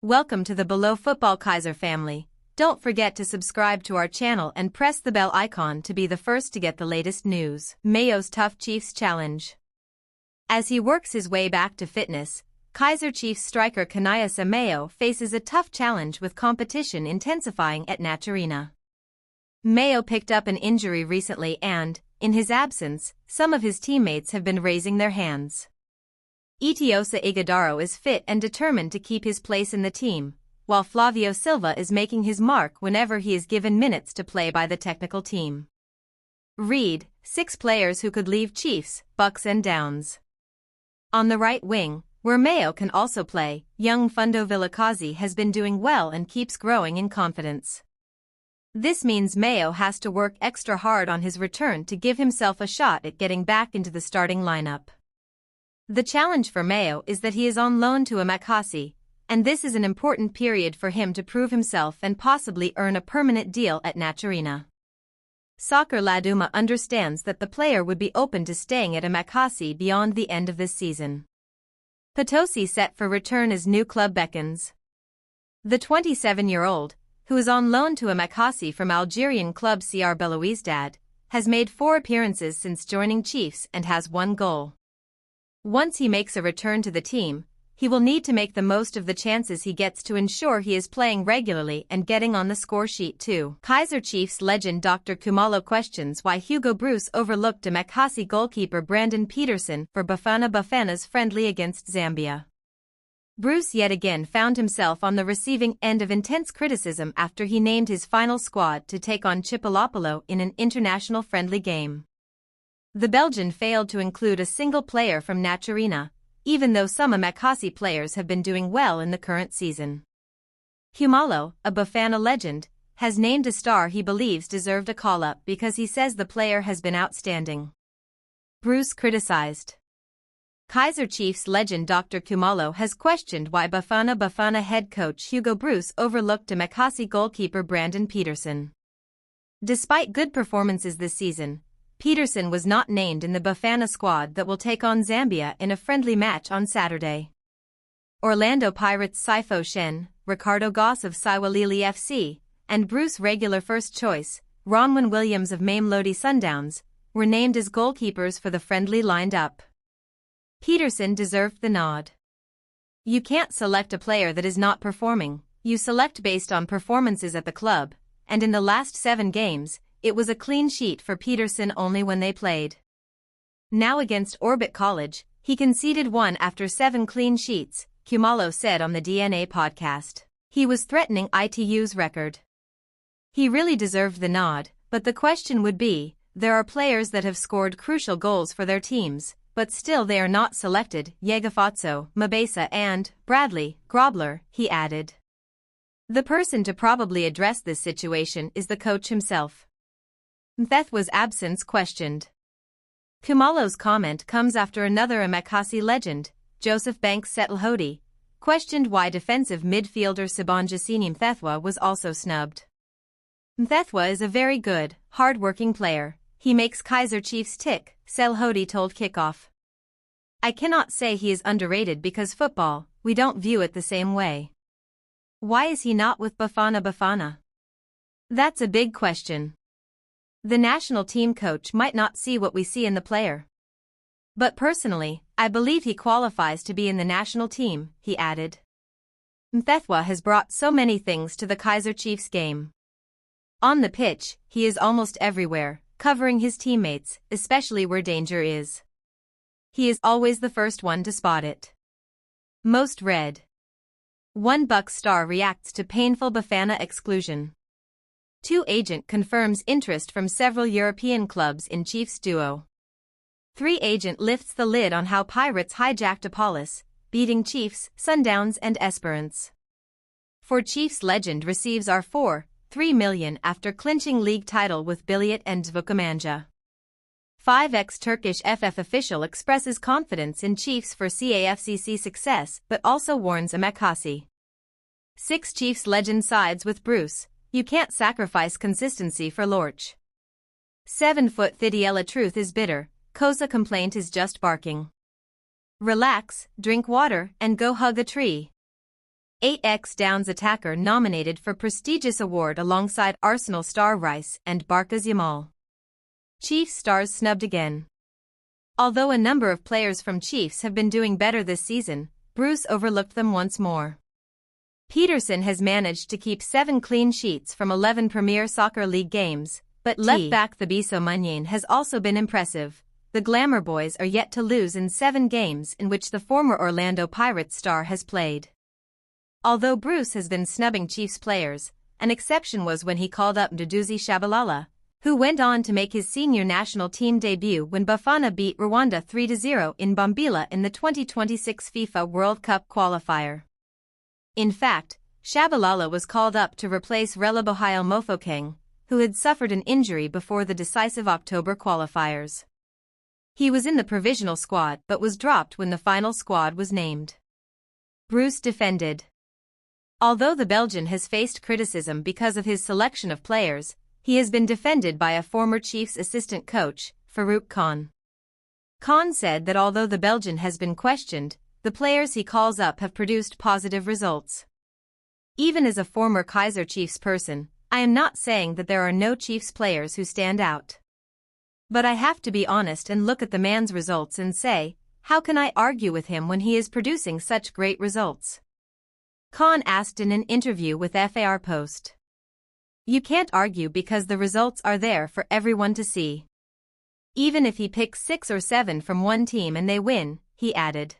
Welcome to the Below Football Kaizer family. Don't forget to subscribe to our channel and press the bell icon to be the first to get the latest news. Mayo's tough Chiefs challenge. As he works his way back to fitness, Kaizer Chiefs striker kaizer Mayo faces a tough challenge with competition intensifying at Naturena. Mayo picked up an injury recently and, in his absence, some of his teammates have been raising their hands. Ighodaro is fit and determined to keep his place in the team, while Flavio Silva is making his mark whenever he is given minutes to play by the technical team. Read, 6 players who could leave Chiefs, Bucks and Downs. On the right wing, where Mayo can also play, young Fundo Vilakazi has been doing well and keeps growing in confidence. This means Mayo has to work extra hard on his return to give himself a shot at getting back into the starting lineup. The challenge for Mayo is that he is on loan to Amakhosi, and this is an important period for him to prove himself and possibly earn a permanent deal at Naturena. Soccer Laduma understands that the player would be open to staying at Amakhosi beyond the end of this season. Potosi set for return as new club beckons. The 27-year-old, who is on loan to Amakhosi from Algerian club CR Belouizdad, has made 4 appearances since joining Chiefs and has 1 goal. Once he makes a return to the team, he will need to make the most of the chances he gets to ensure he is playing regularly and getting on the score sheet too. Kaizer Chiefs legend Dr. Khumalo questions why Hugo Bruce overlooked Amakhosi goalkeeper Brandon Peterson for Bafana's friendly against Zambia. Bruce yet again found himself on the receiving end of intense criticism after he named his final squad to take on Chipolopolo in an international friendly game. The Belgian failed to include a single player from Naturena, even though some Amakhosi players have been doing well in the current season. Khumalo, a Bafana legend, has named a star he believes deserved a call-up because he says the player has been outstanding. Bruce criticized. Kaizer Chiefs legend Dr. Khumalo has questioned why Bafana head coach Hugo Bruce overlooked Amakhosi goalkeeper Brandon Peterson. Despite good performances this season, Peterson was not named in the Bafana squad that will take on Zambia in a friendly match on Saturday. Orlando Pirates Saifo Shen, Ricardo Goss of Siwalili FC, and Bruce regular first choice, Ronwen Williams of Mamelodi Sundowns, were named as goalkeepers for the friendly lined up. Peterson deserved the nod. You can't select a player that is not performing, you select based on performances at the club, and in the last 7 games, it was a clean sheet for Peterson only when they played. Now against Orbit College, he conceded 1 after 7 clean sheets, Khumalo said on the DNA podcast. He was threatening ITU's record. He really deserved the nod, but the question would be, there are players that have scored crucial goals for their teams, but still they are not selected, Yegafotso, Mabesa and, Bradley, Grobler, he added. The person to probably address this situation is the coach himself. Mthethwa's absence questioned. Khumalo's comment comes after another Amakhosi legend, Joseph Banks Setlhodi, questioned why defensive midfielder Sibongisini Mthethwa was also snubbed. Mthethwa is a very good, hard-working player. He makes Kaizer Chiefs tick, Setlhodi told Kickoff. I cannot say he is underrated because football, we don't view it the same way. Why is he not with Bafana? That's a big question. The national team coach might not see what we see in the player. But personally, I believe he qualifies to be in the national team, he added. Mthethwa has brought so many things to the Kaizer Chiefs game. On the pitch, he is almost everywhere, covering his teammates, especially where danger is. He is always the first one to spot it. Most read. 1 Bucks star reacts to painful Bafana exclusion. 2 agent confirms interest from several European clubs in Chiefs duo. 3 agent lifts the lid on how Pirates hijacked Apollos, beating Chiefs, Sundowns and Esperance. 4 Chiefs legend receives R$4.3 million after clinching league title with Biliet and Dvukamanja. 5 ex-Turkish FF official expresses confidence in Chiefs for CAFCC success but also warns Amakhosi. 6 Chiefs legend sides with Bruce. You can't sacrifice consistency for Lorch. 7-foot Thidiela truth is bitter, Kosa complaint is just barking. Relax, drink water, and go hug a tree. 8x Downs attacker nominated for prestigious award alongside Arsenal star Rice and Barca's Yamal. Chiefs stars snubbed again. Although a number of players from Chiefs have been doing better this season, Bruce overlooked them once more. Peterson has managed to keep 7 clean sheets from 11 Premier Soccer League games, but left-back Thabiso Munyan has also been impressive. The Glamour Boys are yet to lose in 7 games in which the former Orlando Pirates star has played. Although Bruce has been snubbing Chiefs players, an exception was when he called up Mduduzi Shabalala, who went on to make his senior national team debut when Bafana beat Rwanda 3-0 in Bombila in the 2026 FIFA World Cup qualifier. In fact, Shabalala was called up to replace Relebohile Mofokeng, who had suffered an injury before the decisive October qualifiers. He was in the provisional squad but was dropped when the final squad was named. Bruce defended. Although the Belgian has faced criticism because of his selection of players, he has been defended by a former Chiefs assistant coach, Farouk Khan. Khan said that although the Belgian has been questioned, the players he calls up have produced positive results. Even as a former Kaizer Chiefs person, I am not saying that there are no Chiefs players who stand out. But I have to be honest and look at the man's results and say, how can I argue with him when he is producing such great results? Khan asked in an interview with FAR Post. You can't argue because the results are there for everyone to see. Even if he picks 6 or 7 from one team and they win, he added.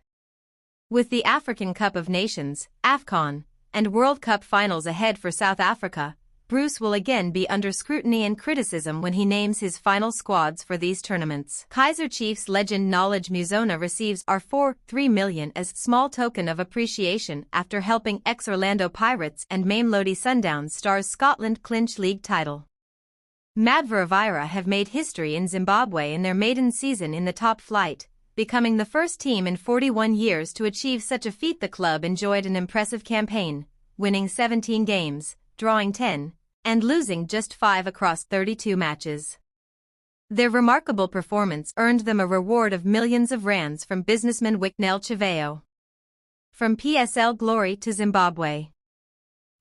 With the African Cup of Nations, AFCON, and World Cup finals ahead for South Africa, Bruce will again be under scrutiny and criticism when he names his final squads for these tournaments. Kaizer Chiefs legend Knowledge Muzona receives R$3 million as small token of appreciation after helping ex-Orlando Pirates and Mamelodi Sundowns stars Scotland clinch league title. Mabvaravira have made history in Zimbabwe in their maiden season in the top flight, becoming the first team in 41 years to achieve such a feat. The club enjoyed an impressive campaign, winning 17 games, drawing 10, and losing just 5 across 32 matches. Their remarkable performance earned them a reward of millions of rands from businessman Miguel Chiveo. From PSL glory to Zimbabwe.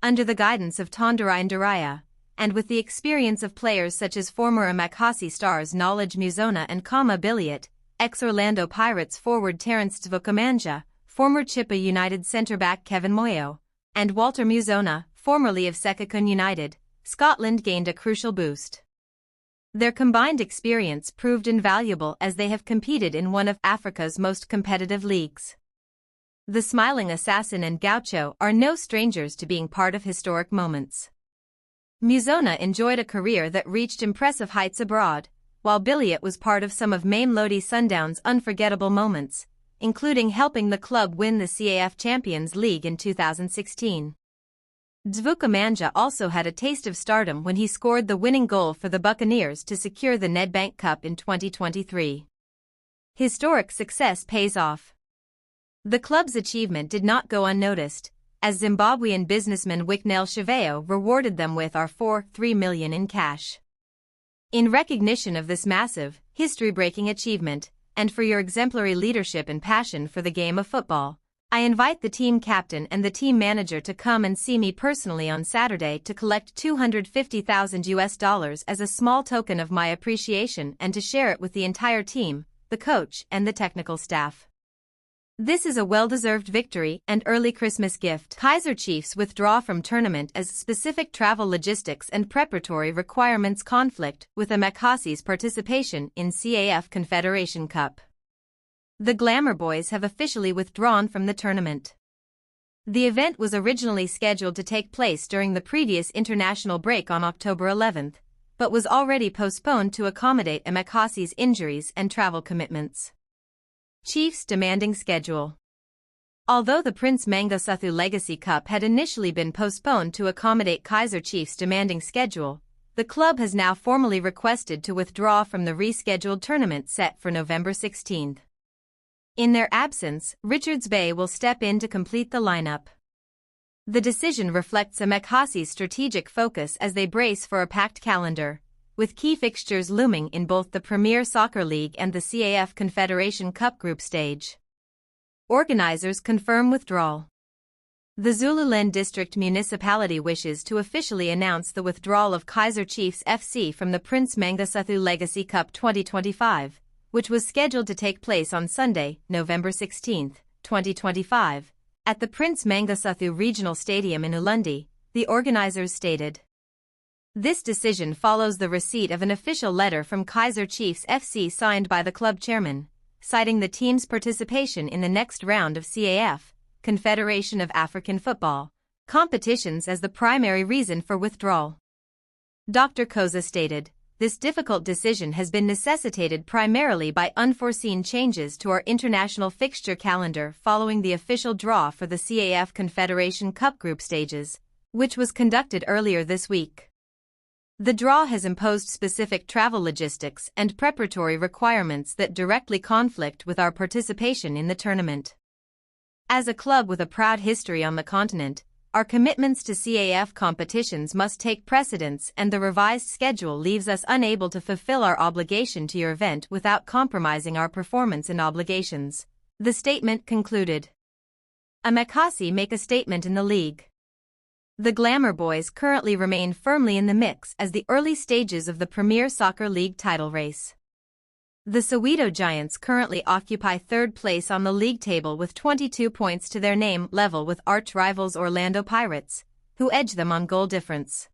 Under the guidance of Tondarai Ndaraya, and with the experience of players such as former Amakhosi stars Knowledge Muzona and Kama Billiot, ex-Orlando Pirates forward Terence Dvukamanja, former Chippa United centre-back Kevin Mayo, and Walter Muzona, formerly of Sekikun United, Scotland gained a crucial boost. Their combined experience proved invaluable as they have competed in one of Africa's most competitive leagues. The Smiling Assassin and Gaucho are no strangers to being part of historic moments. Muzona enjoyed a career that reached impressive heights abroad, while Billiot was part of some of Mamelodi Sundowns' unforgettable moments, including helping the club win the CAF Champions League in 2016. Dvukamanja also had a taste of stardom when he scored the winning goal for the Buccaneers to secure the Nedbank Cup in 2023. Historic success pays off. The club's achievement did not go unnoticed, as Zimbabwean businessman Miguel Chiveo rewarded them with R$3 million in cash. In recognition of this massive, history-breaking achievement, and for your exemplary leadership and passion for the game of football, I invite the team captain and the team manager to come and see me personally on Saturday to collect $250,000 as a small token of my appreciation and to share it with the entire team, the coach and the technical staff. This is a well-deserved victory and early Christmas gift. Kaizer Chiefs withdraw from tournament as specific travel logistics and preparatory requirements conflict with Amakhosi's participation in CAF Confederation Cup. The Glamour Boys have officially withdrawn from the tournament. The event was originally scheduled to take place during the previous international break on October 11th, but was already postponed to accommodate Amakhosi's injuries and travel commitments. Chiefs demanding schedule. Although the Prince Mangosuthu Legacy Cup had initially been postponed to accommodate Kaizer Chiefs' demanding schedule, the club has now formally requested to withdraw from the rescheduled tournament set for November 16th. In their absence, Richards Bay will step in to complete the lineup. The decision reflects Amakhosi's strategic focus as they brace for a packed calendar, with key fixtures looming in both the Premier Soccer League and the CAF Confederation Cup group stage. Organizers confirm withdrawal. The Zululand District Municipality wishes to officially announce the withdrawal of Kaizer Chiefs FC from the Prince Mangosuthu Legacy Cup 2025, which was scheduled to take place on Sunday, November 16, 2025, at the Prince Mangosuthu Regional Stadium in Ulundi, the organizers stated. This decision follows the receipt of an official letter from Kaizer Chiefs FC signed by the club chairman, citing the team's participation in the next round of CAF, Confederation of African Football, competitions as the primary reason for withdrawal. Dr. Koza stated, "This difficult decision has been necessitated primarily by unforeseen changes to our international fixture calendar following the official draw for the CAF Confederation Cup group stages, which was conducted earlier this week. The draw has imposed specific travel logistics and preparatory requirements that directly conflict with our participation in the tournament. As a club with a proud history on the continent, our commitments to CAF competitions must take precedence, and the revised schedule leaves us unable to fulfill our obligation to your event without compromising our performance and obligations," the statement concluded. Amakhosi make a statement in the league. The Glamour Boys currently remain firmly in the mix as the early stages of the Premier Soccer League title race. The Soweto Giants currently occupy third place on the league table with 22 points to their name, level with arch-rivals Orlando Pirates, who edge them on goal difference.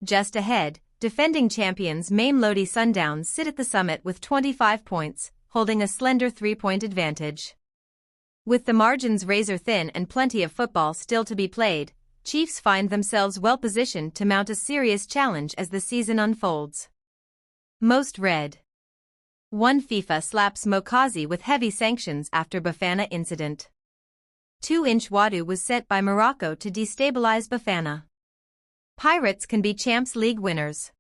Just ahead, defending champions Mamelodi Sundowns sit at the summit with 25 points, holding a slender 3-point advantage. With the margins razor-thin and plenty of football still to be played, Chiefs find themselves well-positioned to mount a serious challenge as the season unfolds. Most read. 1. FIFA slaps Amakhosi with heavy sanctions after Bafana incident. 2-inch Wadu was sent by Morocco to destabilize Bafana. Pirates can be Champs League winners.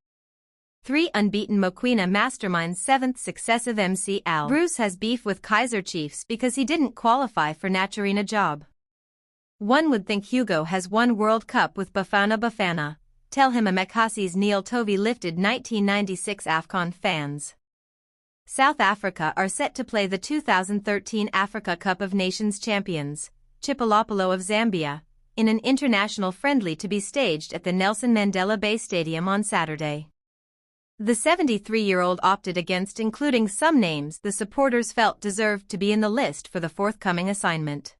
3. Unbeaten Mokoena masterminds 7th successive MCL. Bruce has beef with Kaizer Chiefs because he didn't qualify for Naturena job. One would think Hugo has won World Cup with Bafana. Tell him Amakhosi's Neil Tovey lifted 1996 AFCON fans. South Africa are set to play the 2013 Africa Cup of Nations champions, Chipolopolo of Zambia, in an international friendly to be staged at the Nelson Mandela Bay Stadium on Saturday. The 73-year-old opted against including some names the supporters felt deserved to be in the list for the forthcoming assignment.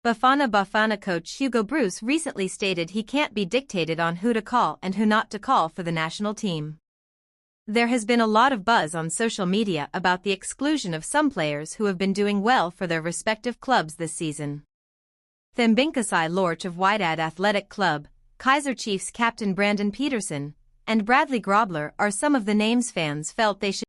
Bafana coach Hugo Bruce recently stated he can't be dictated on who to call and who not to call for the national team. There has been a lot of buzz on social media about the exclusion of some players who have been doing well for their respective clubs this season. Thembinkasai Lorch of Wydad Athletic Club, Kaizer Chiefs captain Brandon Peterson, and Bradley Grobler are some of the names fans felt they should